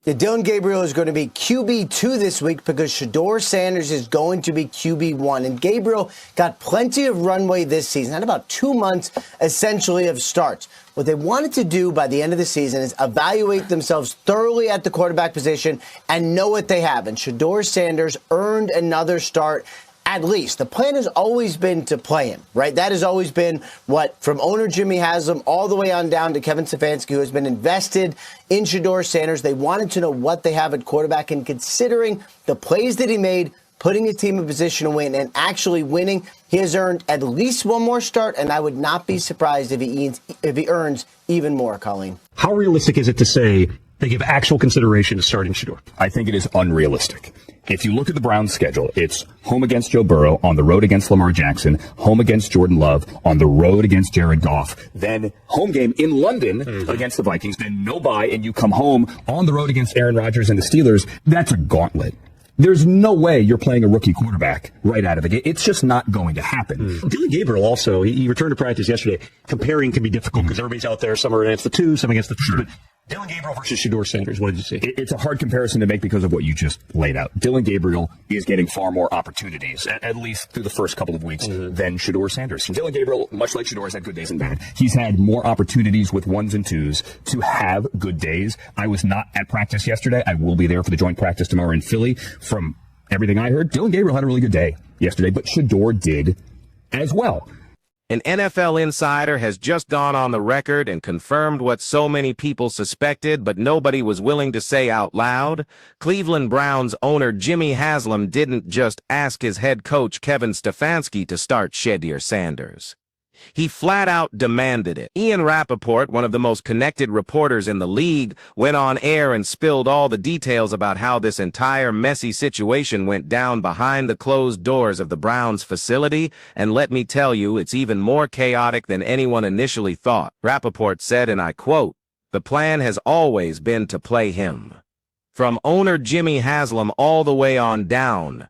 Yeah, Dylan Gabriel is going to be QB2 this week because Shedeur Sanders is going to be QB1. And Gabriel got plenty of runway this season, had about 2 months essentially of starts. What they wanted to do by the end of the season is evaluate themselves thoroughly at the quarterback position and know what they have. And Shedeur Sanders earned another start. At least. The plan has always been to play him, right? That has always been what, from owner Jimmy Haslam all the way on down to Kevin Stefanski, who has been invested in Shedeur Sanders. They wanted to know what they have at quarterback, and considering the plays that he made, putting his team in position to win and actually winning, he has earned at least one more start, and I would not be surprised if he earns even more, Colleen. How realistic is it to say they give actual consideration to starting Shedeur? I think it is unrealistic. If you look at the Browns' schedule, it's home against Joe Burrow, on the road against Lamar Jackson, home against Jordan Love, on the road against Jared Goff, then home game in London against the Vikings, then no bye, and you come home on the road against Aaron Rodgers and the Steelers. That's a gauntlet. There's no way you're playing a rookie quarterback right out of the gate. It's just not going to happen. Dylan Gabriel also, he returned to practice yesterday. Comparing can be difficult because everybody's out there. Some are against the two, some against the three. But Dylan Gabriel versus Shedeur Sanders, what did you see? It's a hard comparison to make because of what you just laid out. Dylan Gabriel is getting far more opportunities, at least through the first couple of weeks, than Shedeur Sanders. Dylan Gabriel, much like Shedeur, has had good days and bad. He's had more opportunities with ones and twos to have good days. I was not at practice yesterday. I will be there for the joint practice tomorrow in Philly. From everything I heard, Dylan Gabriel had a really good day yesterday, but Shedeur did as well. An NFL insider has just gone on the record and confirmed what so many people suspected, but nobody was willing to say out loud. Cleveland Browns owner Jimmy Haslam didn't just ask his head coach Kevin Stefanski to start Shedeur Sanders. He flat out demanded it. Ian Rappaport, one of the most connected reporters in the league, went on air and spilled all the details about how this entire messy situation went down behind the closed doors of the Browns facility, and let me tell you, it's even more chaotic than anyone initially thought. Rappaport said, and I quote, "The plan has always been to play him. From owner Jimmy Haslam all the way on down.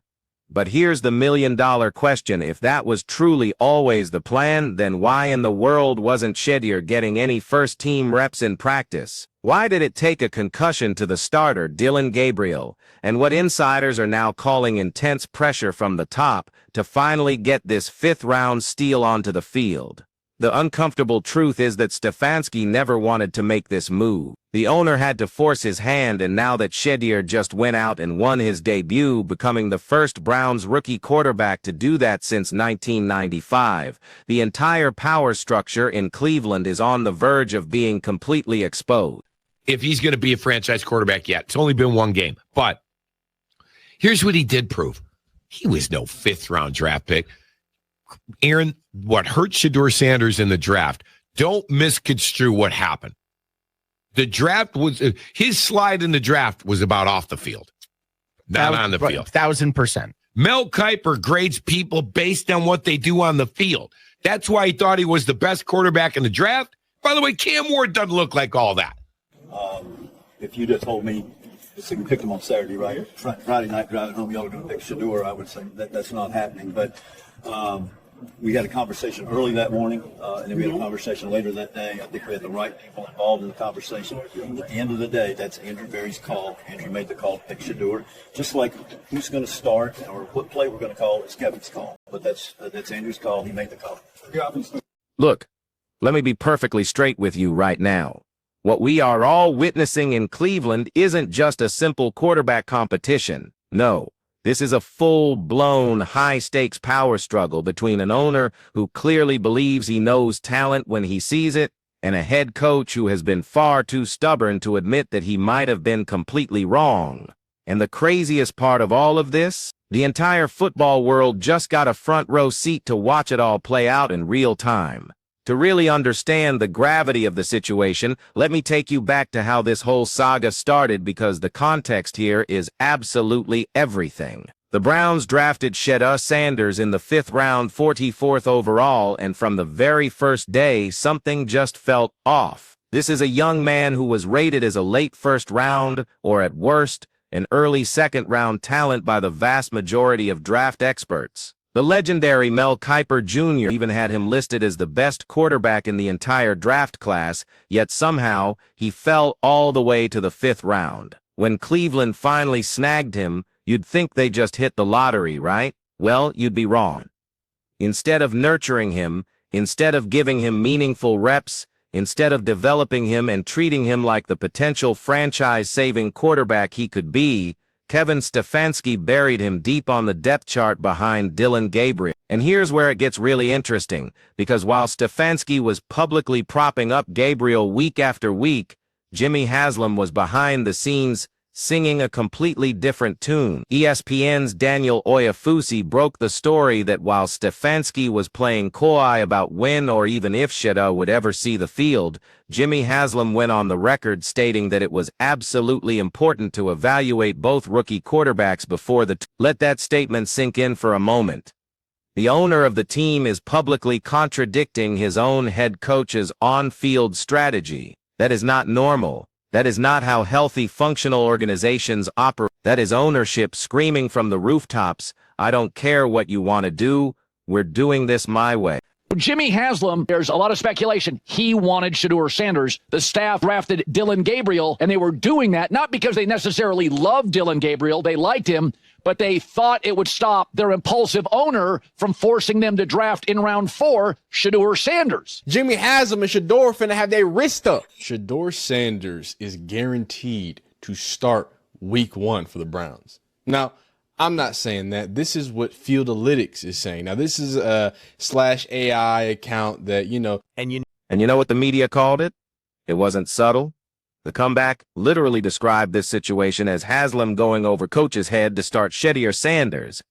But here's the million-dollar question. If that was truly always the plan, then why in the world wasn't Shedeur getting any first-team reps in practice? Why did it take a concussion to the starter, Dylan Gabriel, and what insiders are now calling intense pressure from the top to finally get this fifth-round steal onto the field? The uncomfortable truth is that Stefanski never wanted to make this move. The owner had to force his hand, and now that Shedeur just went out and won his debut, becoming the first Browns rookie quarterback to do that since 1995, the entire power structure in Cleveland is on the verge of being completely exposed. If he's going to be a franchise quarterback yet, it's only been one game. But here's what he did prove. He was no fifth-round draft pick. Aaron, what hurt Shedeur Sanders in the draft, don't misconstrue what happened. The draft was, his slide in the draft was about off the field, not on the field. 1,000%. Mel Kiper grades people based on what they do on the field. That's why he thought he was the best quarterback in the draft. By the way, Cam Ward doesn't look like all that. If you just told me, so you picked him on Saturday, right? Friday night driving home, y'all are going to pick Shedeur, I would say that's not happening. But we had a conversation early that morning, and then we had a conversation later that day. I think we had the right people involved in the conversation. At the end of the day, that's Andrew Berry's call. Andrew made the call to pick Shedeur. Just like who's going to start or what play we're going to call is Kevin's call. But that's Andrew's call. He made the call. Look, let me be perfectly straight with you right now. What we are all witnessing in Cleveland isn't just a simple quarterback competition. No. This is a full-blown, high-stakes power struggle between an owner who clearly believes he knows talent when he sees it, and a head coach who has been far too stubborn to admit that he might have been completely wrong. And the craziest part of all of this? The entire football world just got a front-row seat to watch it all play out in real time. To really understand the gravity of the situation, let me take you back to how this whole saga started, because the context here is absolutely everything. The Browns drafted Shedeur Sanders in the 5th round, 44th overall, and from the very first day, something just felt off. This is a young man who was rated as a late first round, or at worst, an early second round talent by the vast majority of draft experts. The legendary Mel Kiper Jr. even had him listed as the best quarterback in the entire draft class, yet somehow he fell all the way to the 5th round. When Cleveland finally snagged him, you'd think they just hit the lottery, right? Well, you'd be wrong. Instead of nurturing him, instead of giving him meaningful reps, instead of developing him and treating him like the potential franchise-saving quarterback he could be, Kevin Stefanski buried him deep on the depth chart behind Dillon Gabriel. And here's where it gets really interesting, because while Stefanski was publicly propping up Gabriel week after week, Jimmy Haslam was behind the scenes singing a completely different tune. ESPN's Daniel Oyefusi broke the story that while Stefanski was playing coy about when or even if Shedeur would ever see the field, Jimmy Haslam went on the record stating that it was absolutely important to evaluate both rookie quarterbacks before Let that statement sink in for a moment. The owner of the team is publicly contradicting his own head coach's on-field strategy. That is not normal. That is not how healthy, functional organizations operate. That is ownership screaming from the rooftops, I don't care what you want to do, we're doing this my way. Jimmy Haslam, there's a lot of speculation. He wanted Shedeur Sanders. The staff drafted Dillon Gabriel, and they were doing that not because they necessarily loved Dillon Gabriel, they liked him, but they thought it would stop their impulsive owner from forcing them to draft in round 4 Shedeur Sanders. Jimmy Haslam and Shedeur finna have their wrist up. Shedeur Sanders is guaranteed to start week 1 for the Browns. Now, I'm not saying that. This is what Fieldalytics is saying. Now, this is a /AI account that, And you know what the media called it? It wasn't subtle. The comeback literally described this situation as Haslam going over coach's head to start Shedeur Sanders.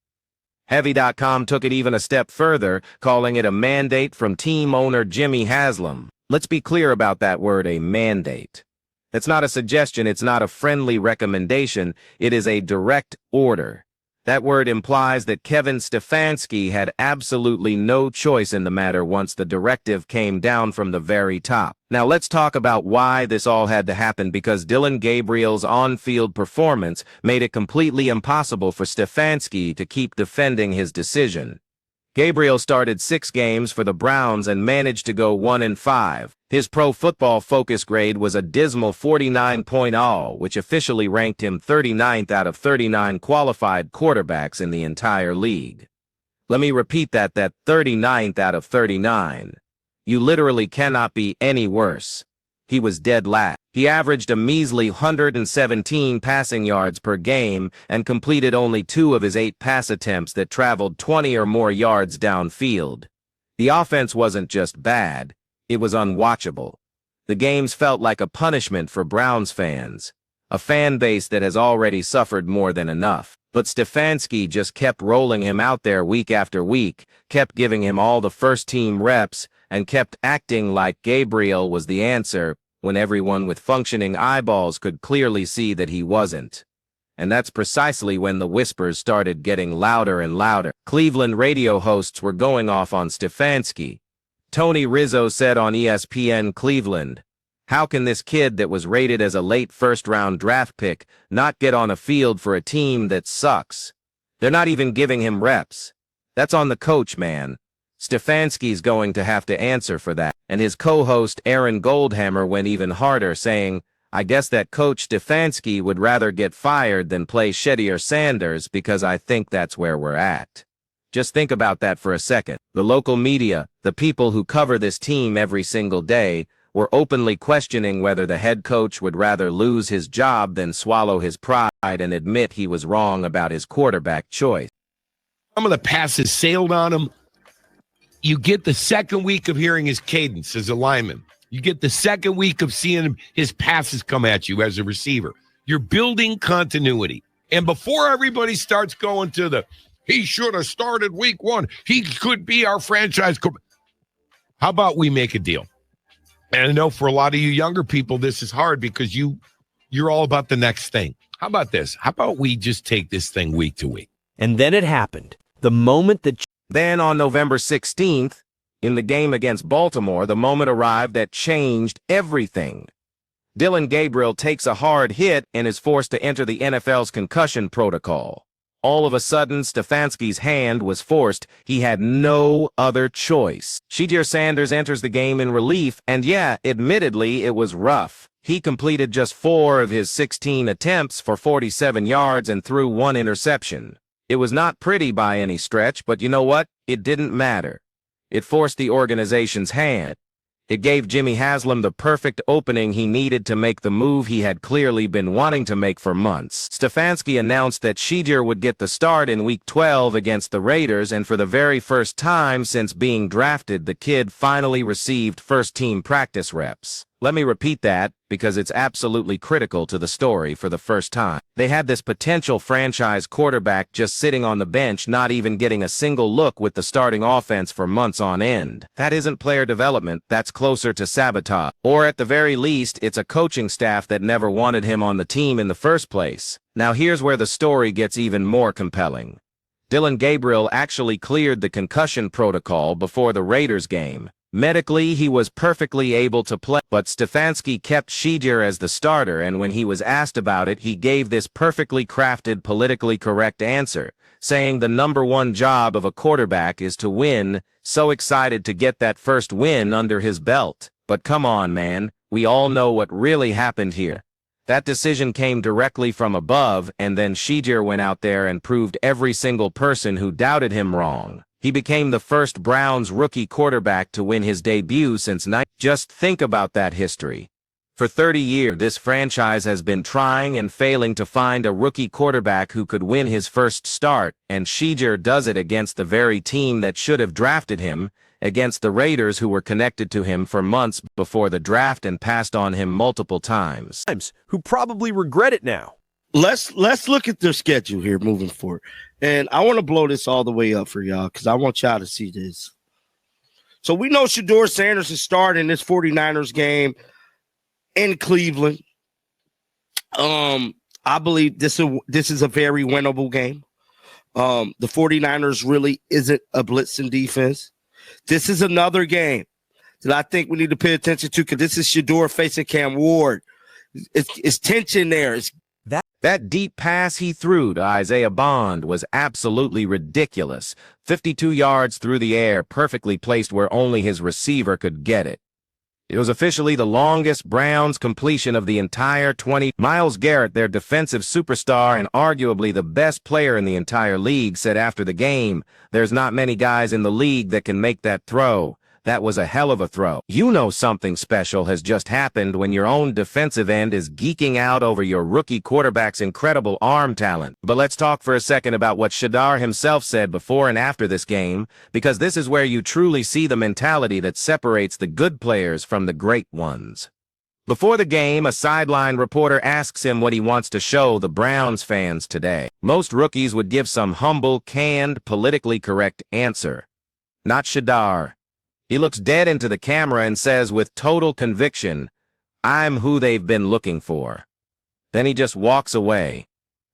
Heavy.com took it even a step further, calling it a mandate from team owner Jimmy Haslam. Let's be clear about that word, a mandate. It's not a suggestion, it's not a friendly recommendation, it is a direct order. That word implies that Kevin Stefanski had absolutely no choice in the matter once the directive came down from the very top. Now let's talk about why this all had to happen, because Dillon Gabriel's on-field performance made it completely impossible for Stefanski to keep defending his decision. Gabriel started 6 games for the Browns and managed to go 1-5. His Pro Football Focus grade was a dismal 49.0, which officially ranked him 39th out of 39 qualified quarterbacks in the entire league. Let me repeat that 39th out of 39. You literally cannot be any worse. He was dead last. He averaged a measly 117 passing yards per game and completed only 2 of his 8 pass attempts that traveled 20 or more yards downfield. The offense wasn't just bad, it was unwatchable. The games felt like a punishment for Browns fans, a fan base that has already suffered more than enough. But Stefanski just kept rolling him out there week after week, kept giving him all the first-team reps, and kept acting like Gabriel was the answer, when everyone with functioning eyeballs could clearly see that he wasn't. And that's precisely when the whispers started getting louder and louder. Cleveland radio hosts were going off on Stefanski. Tony Rizzo said on ESPN Cleveland, "How can this kid that was rated as a late first-round draft pick not get on a field for a team that sucks? They're not even giving him reps. That's on the coach, man. Stefanski's going to have to answer for that." And his co-host Aaron Goldhammer went even harder, saying, "I guess that coach Stefanski would rather get fired than play Shedeur Sanders because I think that's where we're at." Just think about that for a second. The local media, the people who cover this team every single day, were openly questioning whether the head coach would rather lose his job than swallow his pride and admit he was wrong about his quarterback choice. Some of the passes sailed on him. You get the second week of hearing his cadence as a lineman. You get the second week of seeing his passes come at you as a receiver. You're building continuity. And before everybody starts going to he should have started week 1, he could be our franchise. How about we make a deal? And I know for a lot of you younger people, this is hard because you're all about the next thing. How about this? How about we just take this thing week to week? And then it happened. The moment that... Then on November 16th, in the game against Baltimore, the moment arrived that changed everything. Dillon Gabriel takes a hard hit and is forced to enter the NFL's concussion protocol. All of a sudden, Stefanski's hand was forced. He had no other choice. Shedeur Sanders enters the game in relief, and yeah, admittedly, it was rough. He completed just 4 of his 16 attempts for 47 yards and threw 1 interception. It was not pretty by any stretch, but you know what? It didn't matter. It forced the organization's hand. It gave Jimmy Haslam the perfect opening he needed to make the move he had clearly been wanting to make for months. Stefanski announced that Shedeur would get the start in Week 12 against the Raiders, and for the very first time since being drafted, the kid finally received first-team practice reps. Let me repeat that, because it's absolutely critical to the story for the first time. They had this potential franchise quarterback just sitting on the bench, not even getting a single look with the starting offense for months on end. That isn't player development, that's closer to sabotage. Or at the very least, it's a coaching staff that never wanted him on the team in the first place. Now here's where the story gets even more compelling. Dillon Gabriel actually cleared the concussion protocol before the Raiders game. Medically, he was perfectly able to play, but Stefanski kept Shedeur as the starter, and when he was asked about it, he gave this perfectly crafted, politically correct answer, saying the #1 job of a quarterback is to win. So excited to get that first win under his belt. But come on, man, we all know what really happened here. That decision came directly from above, and then Shedeur went out there and proved every single person who doubted him wrong. He became the first Browns rookie quarterback to win his debut since Just think about that history. For 30 years, this franchise has been trying and failing to find a rookie quarterback who could win his first start, and Shedeur does it against the very team that should have drafted him, against the Raiders who were connected to him for months before the draft and passed on him multiple times. Who probably regret it now. Let's look at their schedule here moving forward. And I want to blow this all the way up for y'all because I want y'all to see this. So we know Shedeur Sanders is starting this 49ers game in Cleveland. I believe this is a very winnable game. The 49ers really isn't a blitzing defense. This is another game that I think we need to pay attention to because this is Shedeur facing Cam Ward. It's tension there. That deep pass he threw to Isaiah Bond was absolutely ridiculous. 52 yards through the air, perfectly placed where only his receiver could get it. It was officially the longest Browns completion of the entire 20. Myles Garrett, their defensive superstar and arguably the best player in the entire league, said after the game, "There's not many guys in the league that can make that throw. That was a hell of a throw." You know something special has just happened when your own defensive end is geeking out over your rookie quarterback's incredible arm talent. But let's talk for a second about what Shedeur himself said before and after this game, because this is where you truly see the mentality that separates the good players from the great ones. Before the game, a sideline reporter asks him what he wants to show the Browns fans today. Most rookies would give some humble, canned, politically correct answer. Not Shedeur. He looks dead into the camera and says with total conviction, "I'm who they've been looking for." Then he just walks away.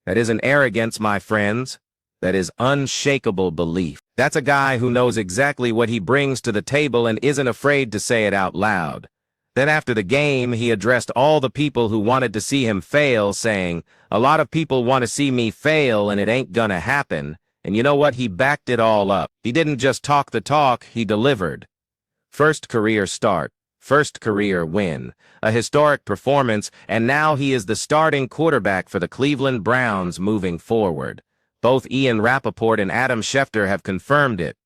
That isn't arrogance, my friends. That is unshakable belief. That's a guy who knows exactly what he brings to the table and isn't afraid to say it out loud. Then after the game, he addressed all the people who wanted to see him fail, saying, "A lot of people want to see me fail and it ain't gonna happen." And you know what? He backed it all up. He didn't just talk the talk, he delivered. First career start, first career win, a historic performance, and now he is the starting quarterback for the Cleveland Browns moving forward. Both Ian Rappaport and Adam Schefter have confirmed it.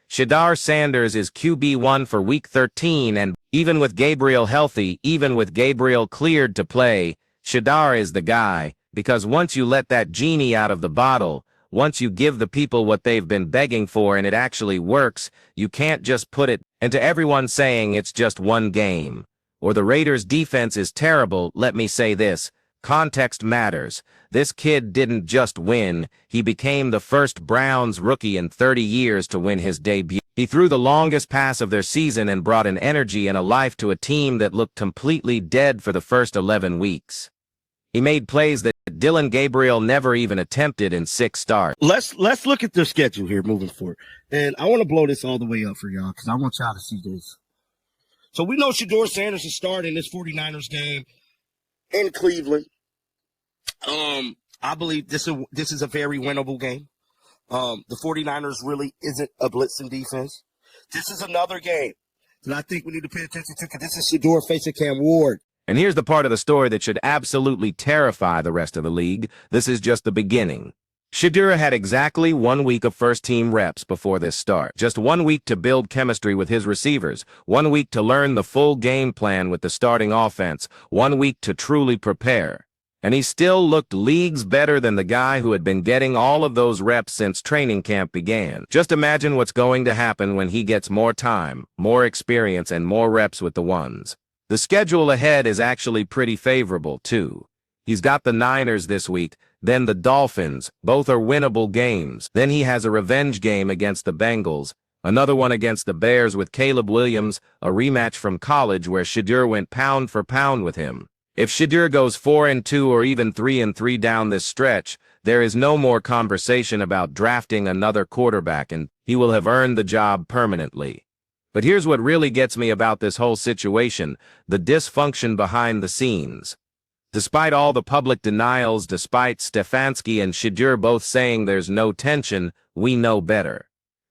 Shedeur Sanders is QB1 for Week 13, and even with Gabriel healthy, even with Gabriel cleared to play, Shedeur is the guy, because once you let that genie out of the bottle, once you give the people what they've been begging for and it actually works, you can't just put it. And to everyone saying it's just one game, or the Raiders' defense is terrible, let me say this. Context matters. This kid didn't just win, he became the first Browns rookie in 30 years to win his debut. He threw the longest pass of their season and brought an energy and a life to a team that looked completely dead for the first 11 weeks. He made plays that Dillon Gabriel never even attempted in 6 starts. Let's look at their schedule here moving forward. And I want to blow this all the way up for y'all because I want y'all to see this. So we know Shedeur Sanders is starting this 49ers game in Cleveland. I believe this is a very winnable game. The 49ers really isn't a blitzing defense. This is another game that I think we need to pay attention to because this is Shedeur facing Cam Ward. And here's the part of the story that should absolutely terrify the rest of the league. This is just the beginning. Shedeur had exactly 1 week of first-team reps before this start. Just 1 week to build chemistry with his receivers, 1 week to learn the full game plan with the starting offense, 1 week to truly prepare. And he still looked leagues better than the guy who had been getting all of those reps since training camp began. Just imagine what's going to happen when he gets more time, more experience, and more reps with the ones. The schedule ahead is actually pretty favorable, too. He's got the Niners this week, then the Dolphins. Both are winnable games. Then he has a revenge game against the Bengals, another one against the Bears with Caleb Williams, a rematch from college where Shedeur went pound for pound with him. If Shedeur goes 4-2 or even 3-3 down this stretch, there is no more conversation about drafting another quarterback, and he will have earned the job permanently. But here's what really gets me about this whole situation: the dysfunction behind the scenes. Despite all the public denials, despite Stefanski and Shedeur both saying there's no tension, we know better.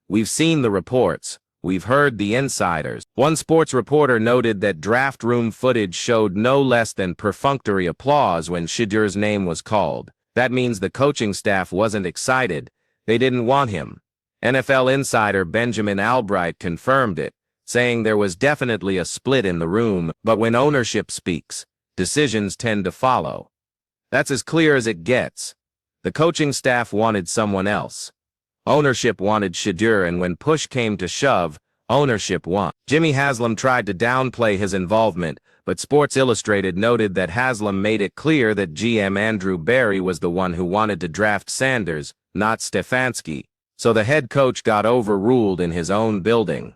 We've seen the reports. We've heard the insiders. One sports reporter noted that draft room footage showed no less than perfunctory applause when Shedeur's name was called. That means the coaching staff wasn't excited. They didn't want him. NFL insider Benjamin Albright confirmed it, saying there was definitely a split in the room, but when ownership speaks, decisions tend to follow. That's as clear as it gets. The coaching staff wanted someone else. Ownership wanted Shedeur, and when push came to shove, ownership won. Jimmy Haslam tried to downplay his involvement, but Sports Illustrated noted that Haslam made it clear that GM Andrew Berry was the one who wanted to draft Sanders, not Stefanski, so the head coach got overruled in his own building.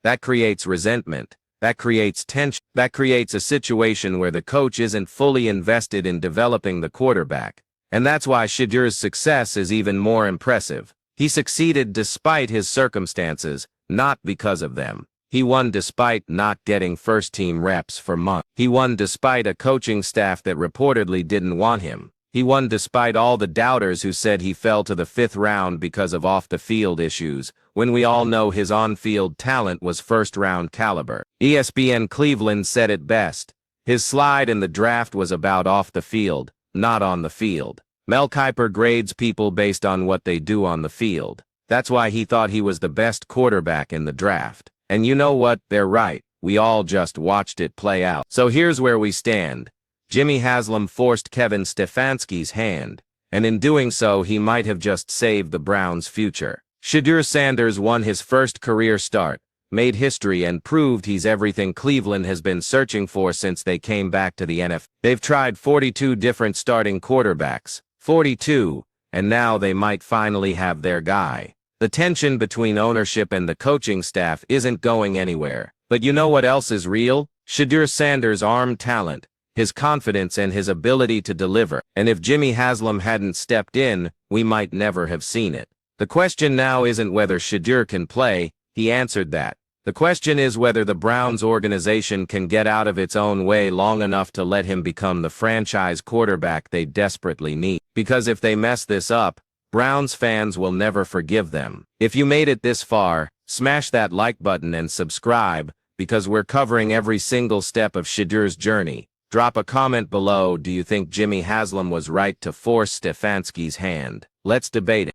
That creates resentment. That creates tension. That creates a situation where the coach isn't fully invested in developing the quarterback. And that's why Shedeur's success is even more impressive. He succeeded despite his circumstances, not because of them. He won despite not getting first-team reps for months. He won despite a coaching staff that reportedly didn't want him. He won despite all the doubters who said he fell to the 5th round because of off-the-field issues, when we all know his on-field talent was first-round caliber. ESPN Cleveland said it best. His slide in the draft was about off the field, not on the field. Mel Kiper grades people based on what they do on the field. That's why he thought he was the best quarterback in the draft. And you know what? They're right. We all just watched it play out. So here's where we stand. Jimmy Haslam forced Kevin Stefanski's hand, and in doing so he might have just saved the Browns' future. Shedeur Sanders won his first career start, made history, and proved he's everything Cleveland has been searching for since they came back to the NFL. They've tried 42 different starting quarterbacks, 42, and now they might finally have their guy. The tension between ownership and the coaching staff isn't going anywhere. But you know what else is real? Shedeur Sanders' arm talent, his confidence, and his ability to deliver. And if Jimmy Haslam hadn't stepped in, we might never have seen it. The question now isn't whether Shedeur can play. He answered that. The question is whether the Browns organization can get out of its own way long enough to let him become the franchise quarterback they desperately need. Because if they mess this up, Browns fans will never forgive them. If you made it this far, smash that like button and subscribe, because we're covering every single step of Shedeur's journey. Drop a comment below. Do you think Jimmy Haslam was right to force Stefanski's hand? Let's debate it.